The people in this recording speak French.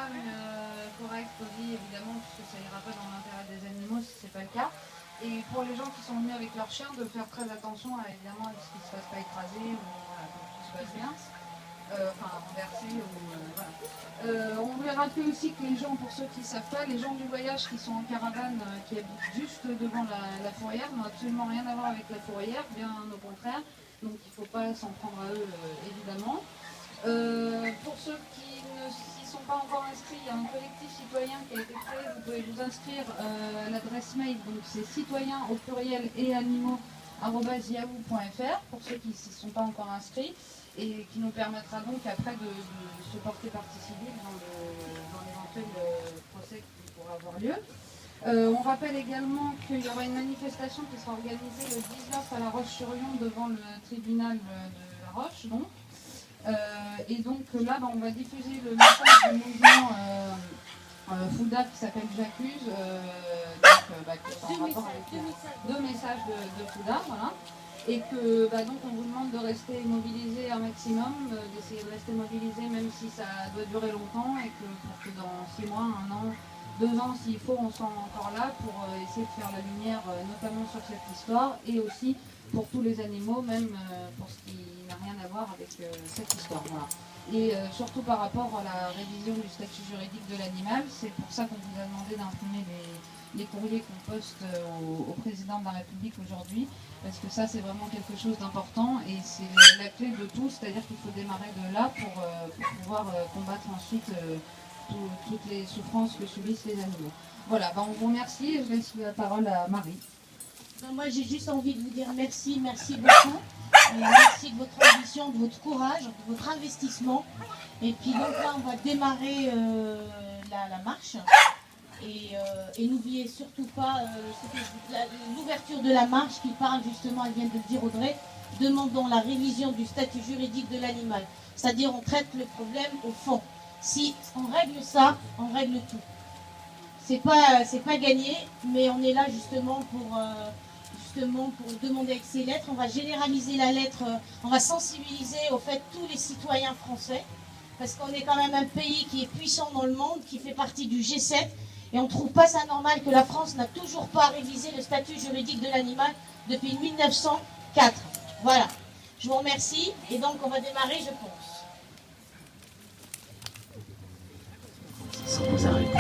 ferme correcte, polie, évidemment, puisque ça ira pas dans l'intérêt des animaux si c'est pas le cas. Et pour les gens qui sont venus avec leurs chiens, de faire très attention à, évidemment, à ce qu'ils ne se fassent pas écraser ou voilà, que tout se passe bien. Enfin renversé ou voilà. On voulait rappeler aussi que les gens, pour ceux qui ne savent pas, les gens du voyage qui sont en caravane, qui habitent juste devant la fourrière, n'ont absolument rien à voir avec la fourrière, bien au contraire. Donc il ne faut pas s'en prendre à eux, évidemment. Pour ceux qui ne s'y sont pas encore inscrits, il y a un collectif citoyen qui a été créé. Vous pouvez vous inscrire à l'adresse mail, donc c'est citoyens au pluriel et animaux@yahoo.fr pour ceux qui ne s'y sont pas encore inscrits, et qui nous permettra donc après de se porter partie civile dans l'éventuel procès qui pourra avoir lieu. On rappelle également qu'il y aura une manifestation qui sera organisée le 19 à La Roche-sur-Yon devant le tribunal de La Roche. Donc. Et donc là, on va diffuser le message du mouvement Fouda qui s'appelle J'accuse, qui est en rapport avec deux messages de Fouda, voilà. Et que donc on vous demande de rester mobilisé un maximum, d'essayer de rester mobilisé même si ça doit durer longtemps, et pour que dans 6 mois, 1 an, 2 ans s'il faut, on soit encore là pour essayer de faire la lumière notamment sur cette histoire, et aussi pour tous les animaux, même pour ce qui n'a rien à voir avec cette histoire. Voilà. Et surtout par rapport à la révision du statut juridique de l'animal, c'est pour ça qu'on vous a demandé d'imprimer les courriers qu'on poste au président de la République aujourd'hui, parce que ça c'est vraiment quelque chose d'important et c'est la clé de tout, c'est-à-dire qu'il faut démarrer de là pour pouvoir combattre ensuite toutes les souffrances que subissent les animaux. Voilà, on vous remercie et je laisse la parole à Marie. Moi j'ai juste envie de vous dire merci beaucoup. Merci de votre ambition, de votre courage, de votre investissement. Et puis donc là on va démarrer la marche. Et n'oubliez surtout pas l'ouverture de la marche qui parle justement, elle vient de le dire Audrey, demandons la révision du statut juridique de l'animal. C'est-à-dire on traite le problème au fond. Si on règle ça, on règle tout. C'est pas gagné, mais on est là justement pour demander avec ces lettres. On va généraliser la lettre, on va sensibiliser au fait tous les citoyens français, parce qu'on est quand même un pays qui est puissant dans le monde, qui fait partie du G7, et on ne trouve pas ça normal que la France n'a toujours pas révisé le statut juridique de l'animal depuis 1904. Voilà, je vous remercie, et donc on va démarrer, je pense. Sans vous arrêter.